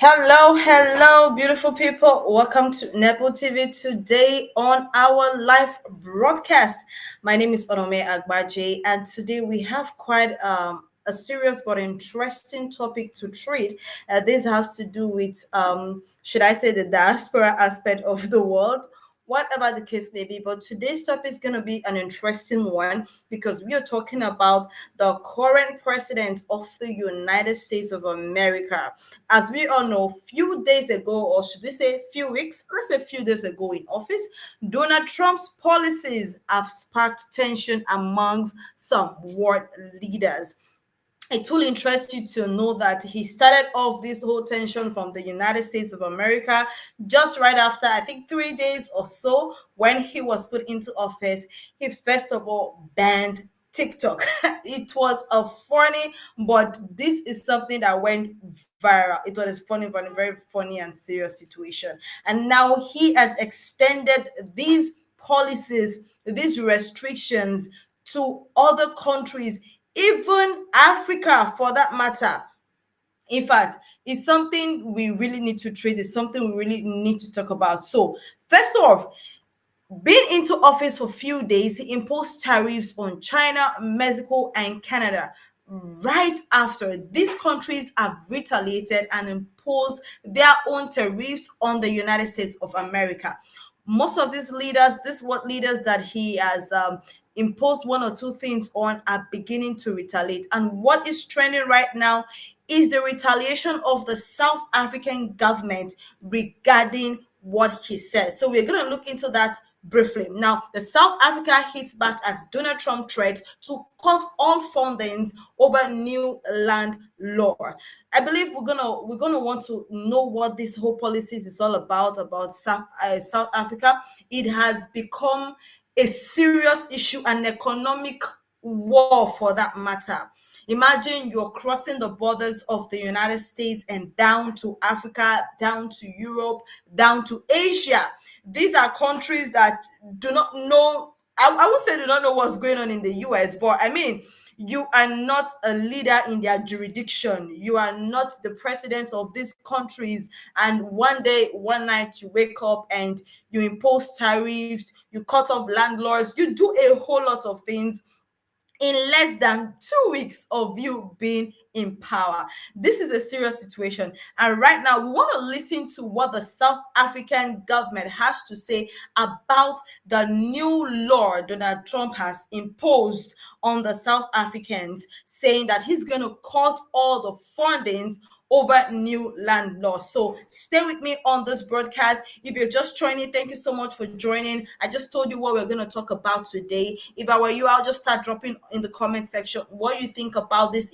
Hello, hello, beautiful people. Welcome to Nepo TV today on our live broadcast. My name is Onome Agbaje, and today we have quite a serious but interesting topic to treat. This has to do with, should I say, the diaspora aspect of the world, whatever the case may be. But today's topic is going to be an interesting one because we are talking about the current president of the United States of America. As we all know, few days ago, or should we say few weeks, let's say few days ago in office, Donald Trump's policies have sparked tension amongst some world leaders. It will interest you to know that he started off this whole tension from the United States of America just right after, I think, 3 days or so when he was put into office. He first of all banned TikTok. It was a funny, but this is something that went viral. It was funny, but a very funny and serious situation. And now he has extended these policies, these restrictions to other countries, even Africa for that matter. In fact, it's something we really need to treat, it's something we really need to talk about. So, first off, being into office for a few days, he imposed tariffs on China, Mexico, and Canada. Right after these countries have retaliated and imposed their own tariffs on the United States of America. Most of these leaders, these world leaders that he has imposed one or two things on, are beginning to retaliate. And what is trending right now is the retaliation of the South African government regarding what he said. So we're going to look into that briefly. Now, the South Africa hits back as Donald Trump threats to cut all fundings over new land law. I believe we're gonna want to know what this whole policies is all about South Africa. It has become a serious issue, an economic war for that matter. Imagine you're crossing the borders of the United States and down to Africa, down to Europe, down to Asia. These are countries that do not know, I would say do not know what's going on in the US, but I mean, you are not a leader in their jurisdiction. You are not the president of these countries. And one day, one night, you wake up and you impose tariffs, you cut off landlords, you do a whole lot of things in less than 2 weeks of you being in power. This is a serious situation. And right now, we want to listen to what the South African government has to say about the new law Donald Trump has imposed on the South Africans, saying that he's going to cut all the fundings over new land laws. So stay with me on this broadcast. If you're just joining, thank you so much for joining. I just told you what we're going to talk about today. If I were you, I'll just start dropping in the comment section what you think about this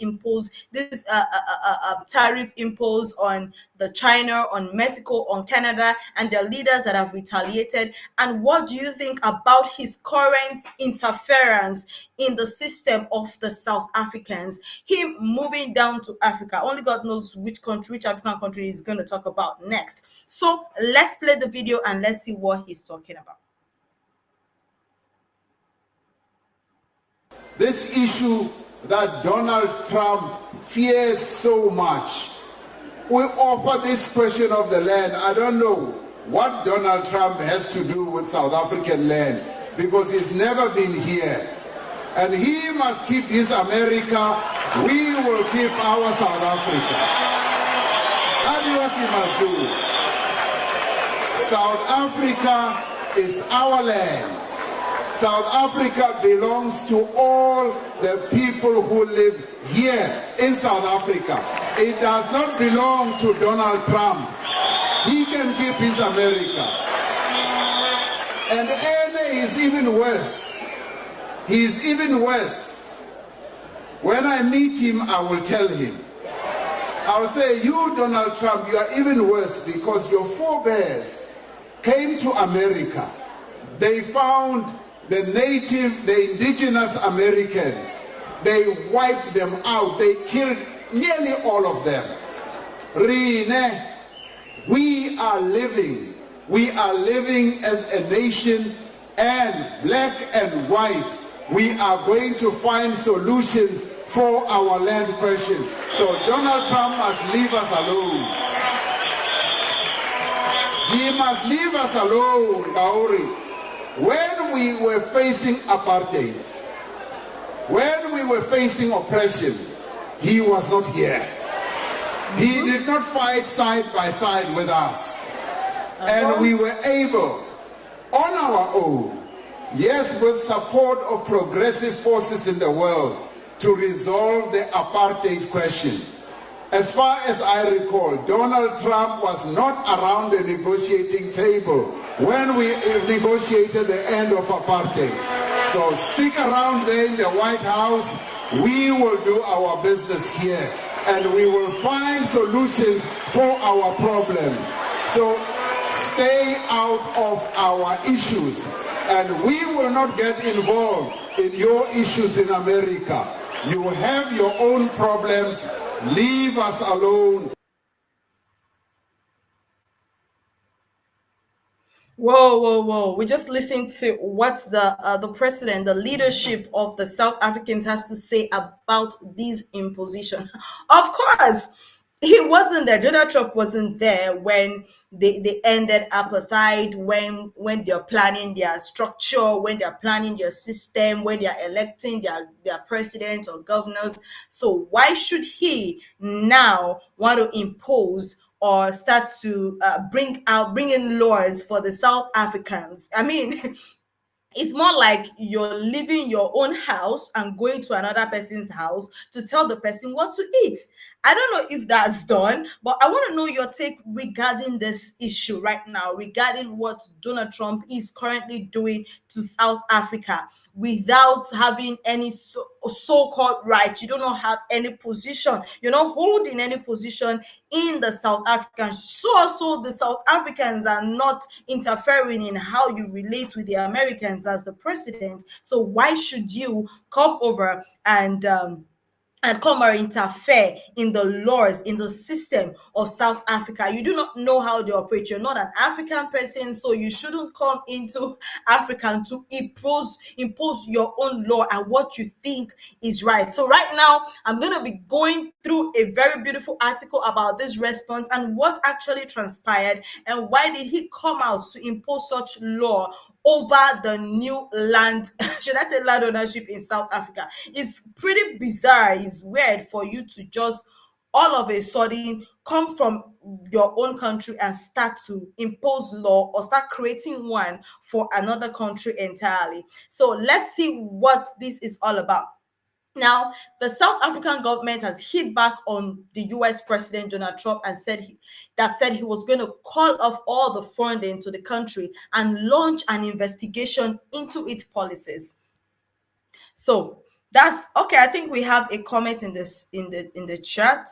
tariff imposed on the China, on Mexico, on Canada, and their leaders that have retaliated. And what do you think about his current interference in the system of the South Africans? Him moving down to Africa. Only God knows which country, which African country he's going to talk about next. So let's play the video and let's see what he's talking about. This issue that Donald Trump fears so much, we offer this question of the land. I don't know what Donald Trump has to do with South African land because he's never been here. And he must keep his America, we will keep our South Africa. That is what he must do. South Africa is our land. South Africa belongs to all the people who live here in South Africa. It does not belong to Donald Trump. He can keep his America. And Ene is even worse. He's even worse. When I meet him, I will tell him. I will say, you, Donald Trump, you are even worse because your forebears came to America. They found the native, the indigenous Americans. They wiped them out. They killed nearly all of them. Rine, we are living as a nation, and black and white, we are going to find solutions for our land question. So Donald Trump must leave us alone. He must leave us alone, Kauri. When we were facing apartheid, when we were facing oppression, he was not here. He did not fight side by side with us. And we were able, on our own, yes, with support of progressive forces in the world, to resolve the apartheid question. As far as I recall, Donald Trump was not around the negotiating table when we negotiated the end of apartheid. So stick around there in the White House. We will do our business here, and we will find solutions for our problem. So stay out of our issues, and we will not get involved in your issues in America. You have your own problems. Leave us alone. Whoa, whoa, whoa! We just listened to what the president, the leadership of the South Africans has to say about this imposition. Of course, he wasn't there. Donald Trump wasn't there when they ended apartheid, when they're planning their structure, when they're planning their system, when they're electing their president or governors. So why should he now want to impose or start to bring in laws for the South Africans? I mean, it's more like you're leaving your own house and going to another person's house to tell the person what to eat. I don't know if that's done, but I want to know your take regarding this issue right now, regarding what Donald Trump is currently doing to South Africa without having any so-called right. You do not have any position. You're not holding any position in the South African. So the South Africans are not interfering in how you relate with the Americans as the president. So why should you come over and come or interfere in the laws, in the system of South Africa? You do not know how they operate. You're not an African person, so you shouldn't come into Africa to impose your own law and what you think is right. So right now, I'm going to be going through a very beautiful article about this response and what actually transpired and why did he come out to impose such law over the new land, should I say land ownership in South Africa. It's pretty bizarre. It's weird for you to just all of a sudden come from your own country and start to impose law or start creating one for another country entirely. So let's see what this is all about. Now, the South African government has hit back on the US President Donald Trump and said he was going to call off all the funding to the country and launch an investigation into its policies. So that's okay. I think we have a comment in this in the chat.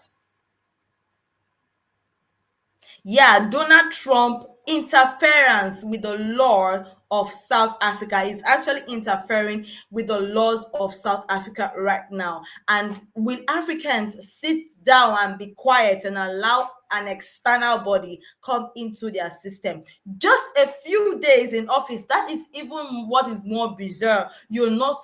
Yeah, Donald Trump interference with the law of South Africa is actually interfering with the laws of South Africa right now. And will Africans sit down and be quiet and allow an external body come into their system? Just a few days in office, that is even what is more bizarre. You've not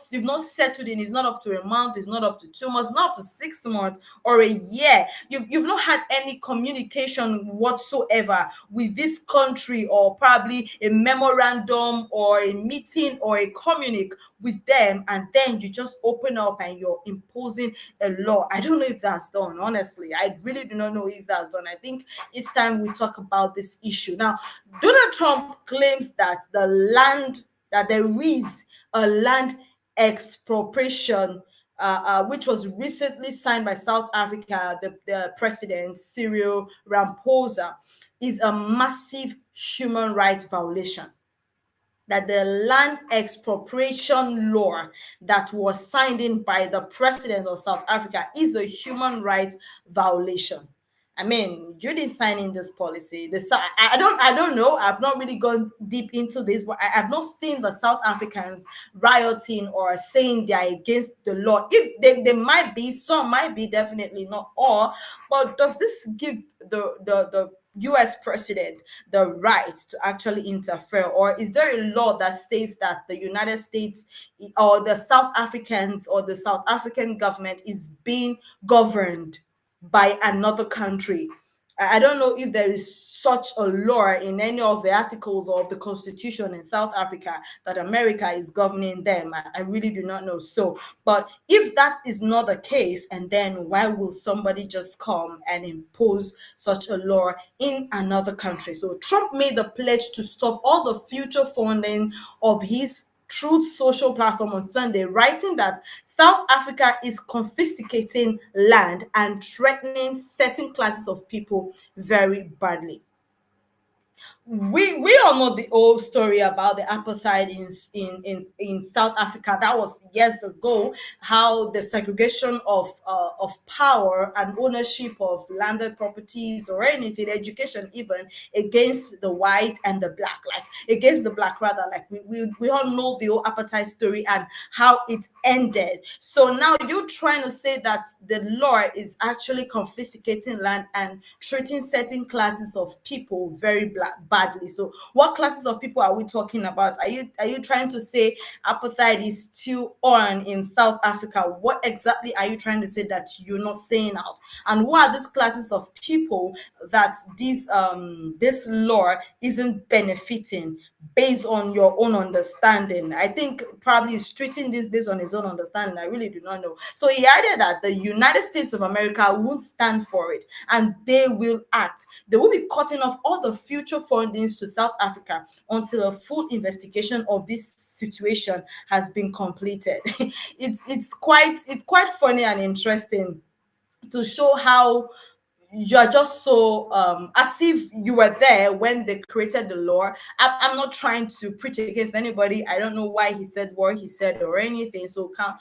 settled in. It's not up to a month, it's not up to 2 months, not up to 6 months or a year. You've not had any communication whatsoever with this country, or probably a memorandum or a meeting or a communique with them, and then you just open up and you're imposing a law. I don't know if that's done, honestly. I really do not know if that's done. I think it's time we talk about this issue. Now, Donald Trump claims that there is a land expropriation, which was recently signed by South Africa, the president Cyril Ramaphosa, is a massive human rights violation. That the land expropriation law that was signed in by the president of South Africa is a human rights violation. I mean, you didn't sign in this policy. I don't know. I've not really gone deep into this, but I have not seen the South Africans rioting or saying they are against the law. If they might be, some might be, definitely not all. But does this give the US president the right to actually interfere? Or is there a law that states that the United States or the South Africans or the South African government is being governed by another country? I don't know if there is such a law in any of the articles of the constitution in South Africa that America is governing them. I really do not know. So, but if that is not the case, and then why will somebody just come and impose such a law in another country? So Trump made the pledge to stop all the future funding of his Truth Social platform on Sunday, writing that South Africa is confiscating land and threatening certain classes of people very badly. We all know the old story about the apartheid in South Africa. That was years ago. How the segregation of power and ownership of landed properties or anything, education even, against the white and the black, like against the black rather. Like we all know the old apartheid story and how it ended. So now you're trying to say that the law is actually confiscating land and treating certain classes of people very badly. So what classes of people are we talking about? Are you trying to say apartheid is still on in South Africa? What exactly are you trying to say that you're not saying out? And who are these classes of people that this law isn't benefiting based on your own understanding? I think probably he's treating this based on his own understanding. I really do not know. So he added that the United States of America won't stand for it and they will act. They will be cutting off all the future fundings to South Africa until a full investigation of this situation has been completed. It's quite funny and interesting to show how you're just so as if you were there when they created the law. I'm not trying to preach against anybody. I don't know why he said what he said or anything. So can't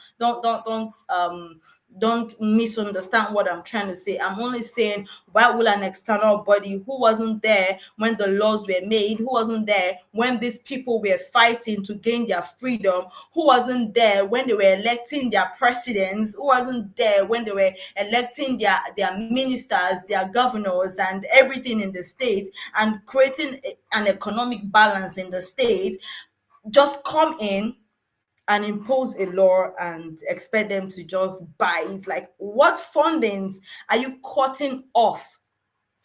don't misunderstand what I'm trying to say. I'm only saying, why will an external body who wasn't there when the laws were made, who wasn't there when these people were fighting to gain their freedom, who wasn't there when they were electing their presidents, who wasn't there when they were electing their ministers, their governors, and everything in the state, and creating an economic balance in the state, just come in and impose a law and expect them to just buy it? Like, what fundings are you cutting off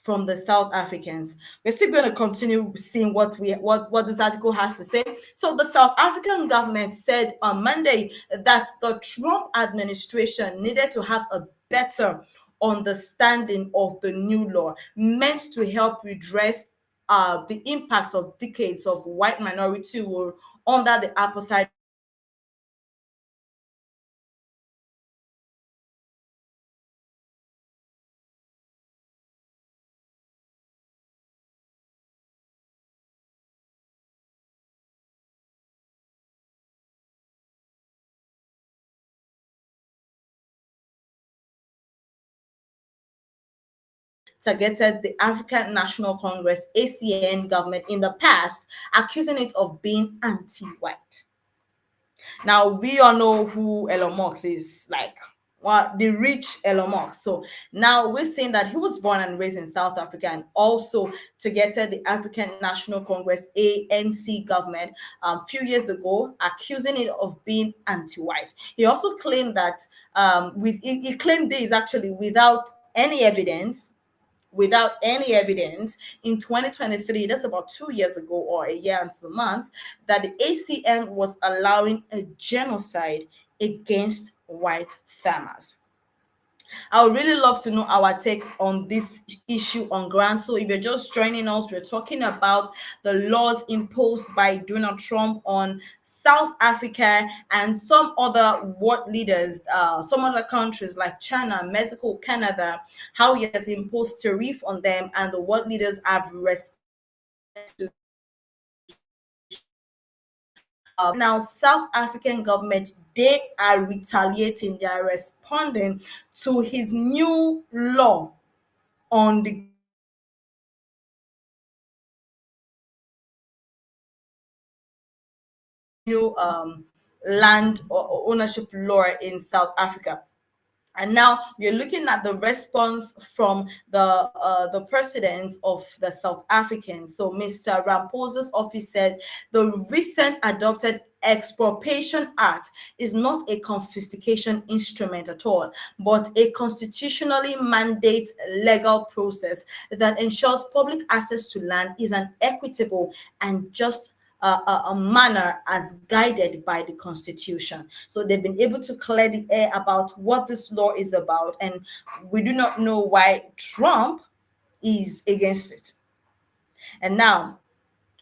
from the South Africans? We're still going to continue seeing what this article has to say. So the South African government said on Monday that the Trump administration needed to have a better understanding of the new law meant to help redress the impact of decades of white minority rule under the apartheid targeted the African National Congress (ACN) government in the past, accusing it of being anti-white. Now we all know who Elon Musk is, like the rich Elon Musk. So now we're saying that he was born and raised in South Africa and also targeted the African National Congress (ANC) government a few years ago, accusing it of being anti-white. He also claimed that he claimed this actually without any evidence in 2023, that's about 2 years ago or a year and some months, that the ACM was allowing a genocide against white farmers. I would really love to know our take on this issue on ground. So if you're just joining us, we're talking about the laws imposed by Donald Trump on South Africa and some other world leaders, some other countries like China, Mexico, Canada, how he has imposed tariff on them, and the world leaders have responded to. Now South African government, they are retaliating, they are responding to his new law on the new land or ownership law in South Africa. And now we're looking at the response from the president of the South Africans. So Mr. Ramaphosa's office said the recent adopted expropriation act is not a confiscation instrument at all, but a constitutionally mandate legal process that ensures public access to land is an equitable and just a manner as guided by the Constitution. So they've been able to clear the air about what this law is about, and we do not know why Trump is against it. And now,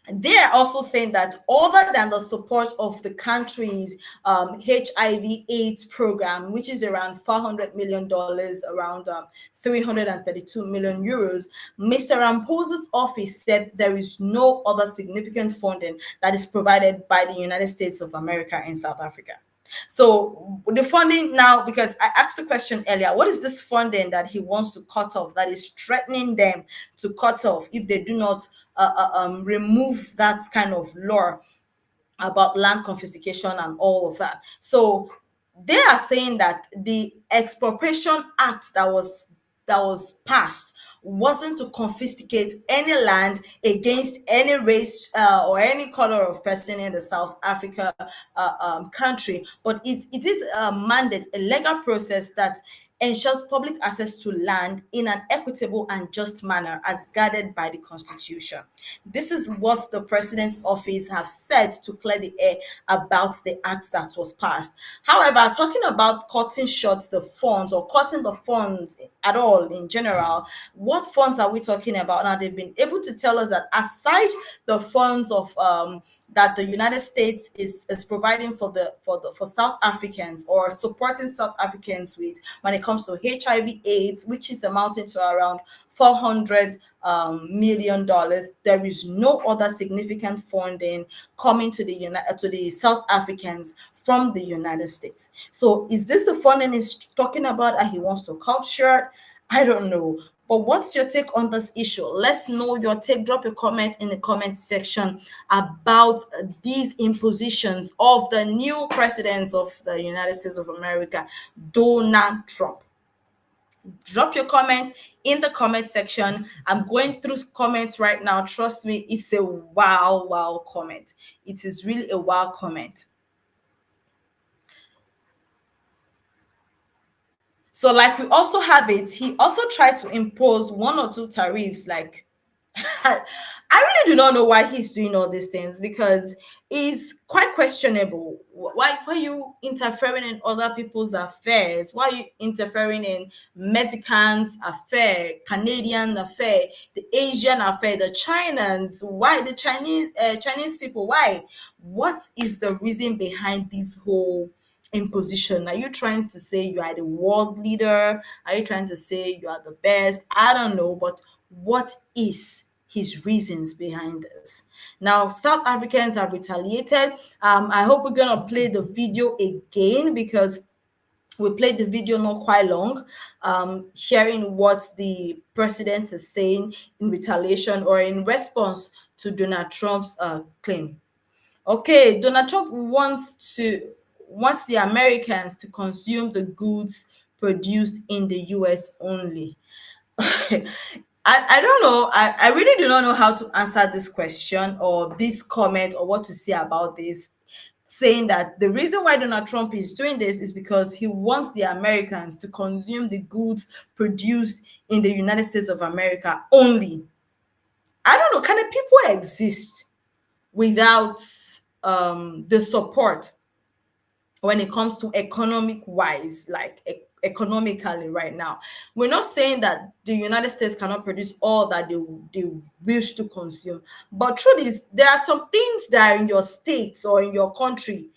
they are also saying that other than the support of the country's HIV/AIDS program, which is around $400 million, around 332 million euros, Mr. Ramaphosa's office said there is no other significant funding that is provided by the United States of America in South Africa. So the funding now, because I asked the question earlier, what is this funding that he wants to cut off, that is threatening them to cut off if they do not remove that kind of law about land confiscation and all of that? So they are saying that the expropriation act that was passed wasn't to confiscate any land against any race or any color of person in the South Africa country, but it is a mandate, a legal process that ensures public access to land in an equitable and just manner as guarded by the Constitution. This is what the president's office have said to clear the air about the act that was passed. However, talking about cutting short the funds or cutting the funds at all in general, what funds are we talking about? Now, they've been able to tell us that aside the funds of that the United States is providing for South Africans, or supporting South Africans with, when it comes to HIV/AIDS, which is amounting to around $400 million. There is no other significant funding coming to the South Africans from the United States. So is this the funding he's talking about and he wants to cut short? I don't know. But what's your take on this issue? Let's know your take. Drop a comment in the comment section about these impositions of the new president of the United States of America, Donald Trump. Drop your comment in the comment section. I'm going through comments right now. Trust me, it's a wow comment. It is really a wow comment. So, like, we also have it, he also tried to impose one or two tariffs. Like, I really do not know why he's doing all these things, because it's quite questionable. Why are you interfering in other people's affairs? Why are you interfering in Mexicans' affair, Canadian affair, the Asian affair, the Chinans? Why the Chinese people? Why? What is the reason behind this whole imposition? Are you trying to say you are the world leader? Are you trying to say you are the best? I don't know, but what is his reasons behind this? Now, South Africans have retaliated. I hope we're gonna play the video again, because we played the video not quite long, hearing what the president is saying in retaliation or in response to Donald Trump's claim. Okay, Donald Trump wants the Americans to consume the goods produced in the US only. I don't know. I really do not know how to answer this question or this comment, or what to say about this, saying that the reason why Donald Trump is doing this is because he wants the Americans to consume the goods produced in the United States of America only. I don't know. Can people exist without the support when it comes to economic wise, like economically right now? We're not saying that the United States cannot produce all that they wish to consume, but truth is there are some things that are in your states or in your country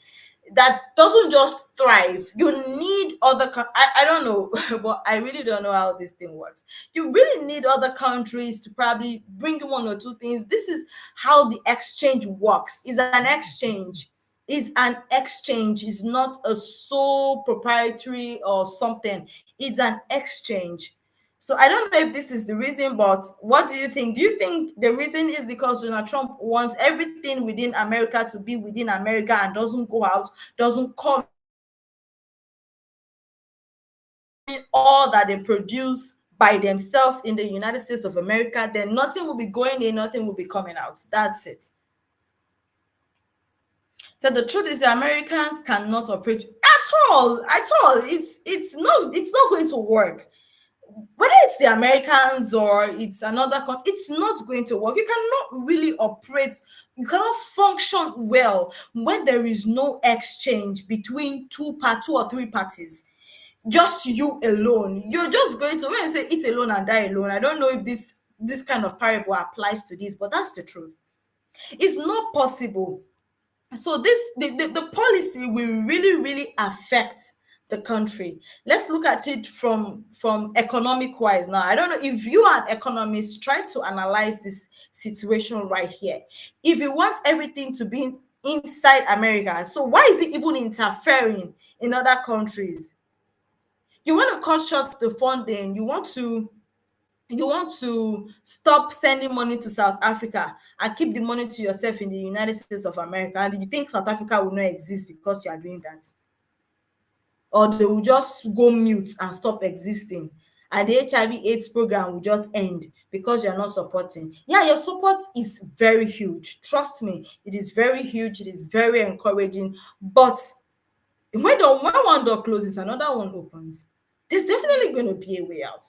that doesn't just thrive. You need I don't know, but I really don't know how this thing works. You really need other countries to probably bring you one or two things. This is how the exchange works. Is an exchange. Is an exchange. Is not a sole proprietary or something. It's an exchange. So I don't know if this is the reason, but what do you think? Do you think the reason is because Donald Trump wants everything within America to be within America and doesn't go out, doesn't come all that they produce by themselves in the United States of America, then nothing will be going in, nothing will be coming out. That's it. So the truth is the Americans cannot operate at all, at all. It's not going to work. Whether it's the Americans or it's another country, it's not going to work. You cannot really operate, you cannot function well when there is no exchange between two or three parties. Just you alone. You're just going to, when I say eat alone and die alone, I don't know if this kind of parable applies to this, but that's the truth. It's not possible. So the policy will really affect the country. Let's look at it from economic wise. Now, I don't know if you are an economist, try to analyze this situation right here. If you want everything to be inside America, so why is it even interfering in other countries? You want to cut short the funding, you want to stop sending money to South Africa and keep the money to yourself in the United States of America. And do you think South Africa will not exist because you are doing that? Or they will just go mute and stop existing? And the HIV/AIDS program will just end because you're not supporting. Yeah, your support is very huge. Trust me, it is very huge. It is very encouraging. But when one door closes, another one opens. There's definitely going to be a way out.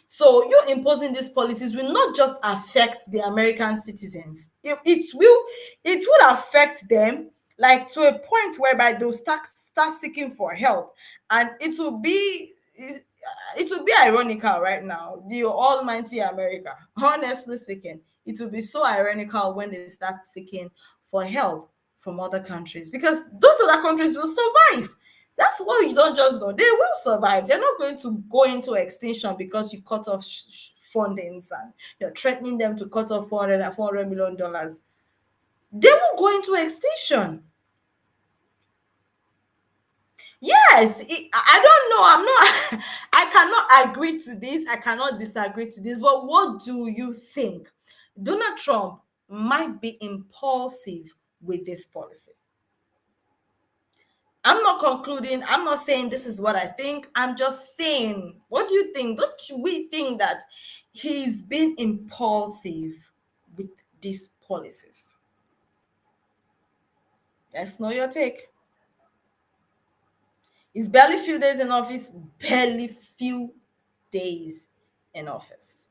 So you imposing these policies will not just affect the American citizens. It will affect them, like to a point whereby they'll start seeking for help, and it will be ironical right now. The almighty America, honestly speaking, it will be so ironical when they start seeking for help from other countries, because those other countries will survive. That's what you don't just know. They will survive. They're not going to go into extinction because you cut off fundings and you're threatening them to cut off $400 million. They will go into extinction. Yes, I don't know. I'm not, I cannot agree to this. I cannot disagree to this. But what do you think? Donald Trump might be impulsive with this policy. I'm not concluding. I'm not saying this is what I think. I'm just saying, what do you think? Don't we think that he's been impulsive with these policies? Let's know your take. It's barely few days in office, barely few days in office.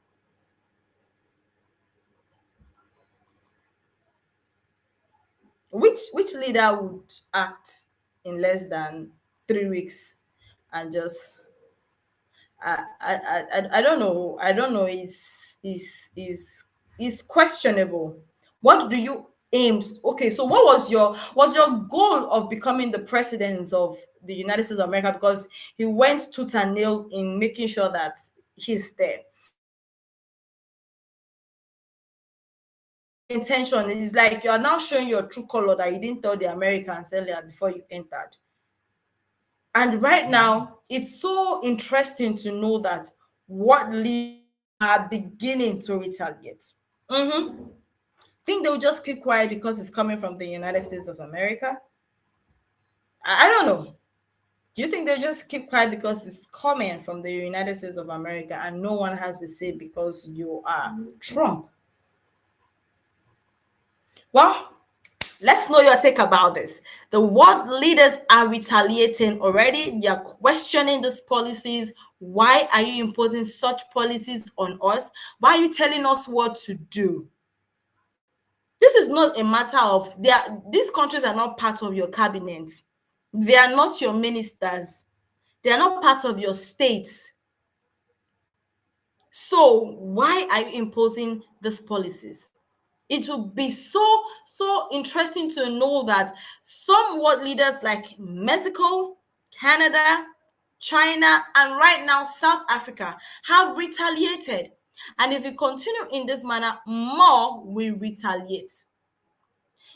Which leader would act in less than 3 weeks and just I don't know. I don't know. Is questionable. What do you aim? Okay, so what was your goal of becoming the president of the United States of America? Because he went tooth and nail in making sure that he's there. Intention is like you are now showing your true color that you didn't tell the Americans earlier before you entered. And right now, it's so interesting to know that what leaders are beginning to retaliate. Think they'll just keep quiet because it's coming from the United States of America? I don't know. Do you think they'll just keep quiet because it's coming from the United States of America and no one has a say because you are Trump? Well, let's know your take about this. The world leaders are retaliating already. They are questioning these policies. Why are you imposing such policies on us? Why are you telling us what to do? This is not a matter of these countries are not part of your cabinet. They are not your ministers. They are not part of your states. So why are you imposing these policies? It will be so interesting to know that some world leaders like Mexico, Canada, China, and right now South Africa have retaliated. And if we continue in this manner, more will retaliate.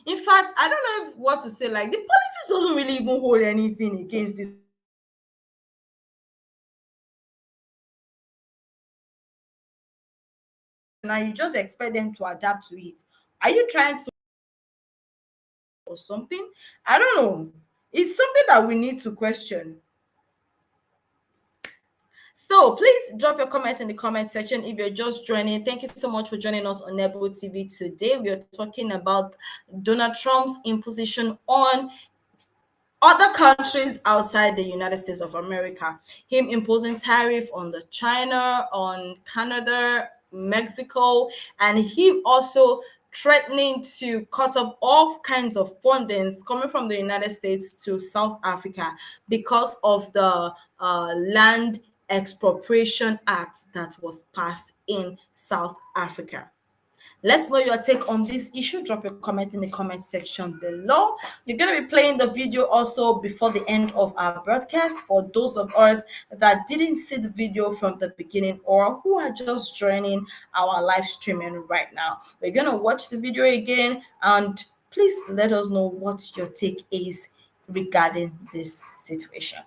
In fact, I don't know what to say. Like, the policies doesn't really even hold anything against this. Now you just expect them to adapt to it. Are you trying to or something? I don't know. It's something that we need to question. So please drop your comment in the comment section if you're just joining. Thank you so much for joining us on Nebo TV today. We are talking about Donald Trump's imposition on other countries outside the United States of America. Him imposing tariff on the China, on Canada, Mexico, and him also threatening to cut off all kinds of fundings coming from the United States to South Africa because of the Land Expropriation Act that was passed in South Africa. Let's know your take on this issue. Drop your comment in the comment section below. You're going to be playing the video also before the end of our broadcast for those of us that didn't see the video from the beginning or who are just joining our live streaming right now. We're going to watch the video again and please let us know what your take is regarding this situation.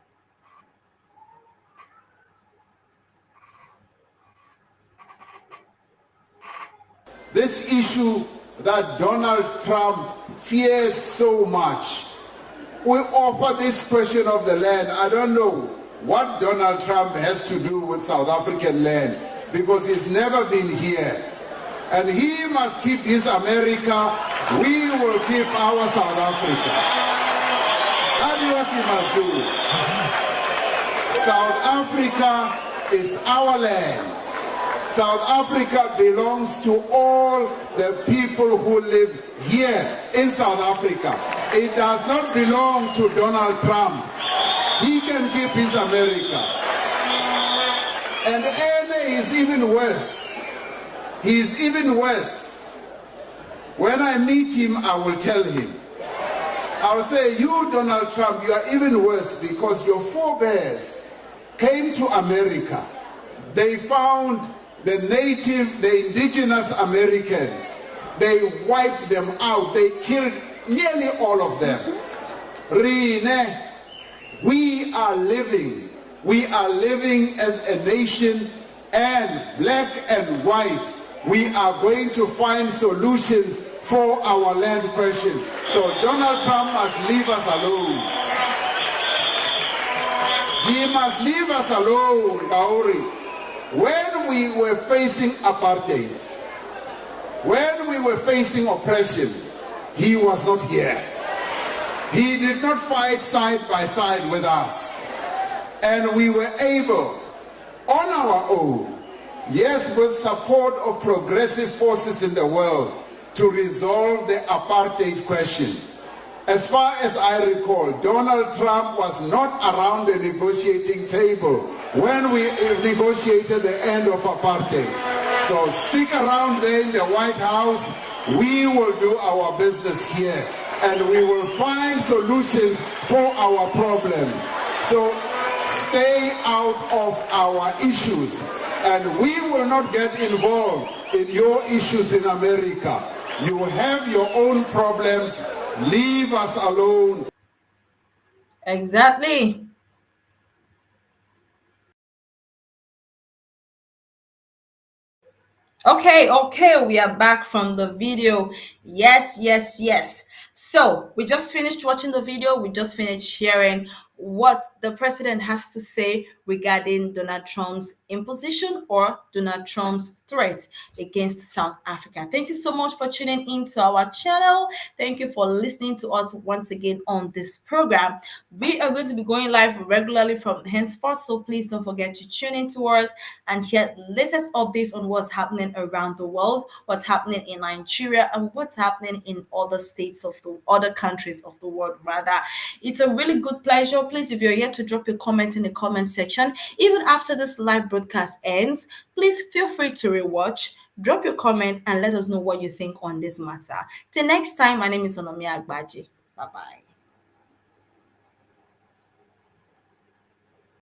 This issue that Donald Trump fears so much. We offer this question of the land. I don't know what Donald Trump has to do with South African land because he's never been here. And he must keep his America. We will keep our South Africa. That is what he must do. South Africa is our land. South Africa belongs to all the people who live here in South Africa. It does not belong to Donald Trump. He can keep his America. And Ene is even worse. He is even worse. When I meet him, I will tell him. I will say, you, Donald Trump, you are even worse because your forebears came to America. They found the native, the indigenous Americans. They wiped them out. They killed nearly all of them. Rene, we are living as a nation, and black and white, we are going to find solutions for our land question. So Donald Trump must leave us alone. He must leave us alone, Kauri. When we were facing apartheid, when we were facing oppression, he was not here. He did not fight side by side with us. And we were able, on our own, yes, with support of progressive forces in the world, to resolve the apartheid question. As far as I recall, Donald Trump was not around the negotiating table when we negotiated the end of apartheid. So stick around there in the White House. We will do our business here and we will find solutions for our problem. So stay out of our issues and we will not get involved in your issues in America. You have your own problems. Leave us alone. Exactly. Okay, we are back from the video. Yes. So we just finished watching the video. We just finished hearing what the president has to say regarding Donald Trump's imposition or Donald Trump's threat against South Africa. Thank you so much for tuning in to our channel. Thank you for listening to us once again on this program. We are going to be going live regularly from henceforth, so please don't forget to tune in to us and hear latest updates on what's happening around the world, what's happening in Nigeria, and what's happening in other states of the other countries of the world, rather. It's a really good pleasure. Please, if you're here to drop your comment in the comment section, even after this live broadcast ends, please feel free to rewatch, drop your comment, and let us know what you think on this matter. Till next time, my name is Onomi Agbaji. Bye-bye.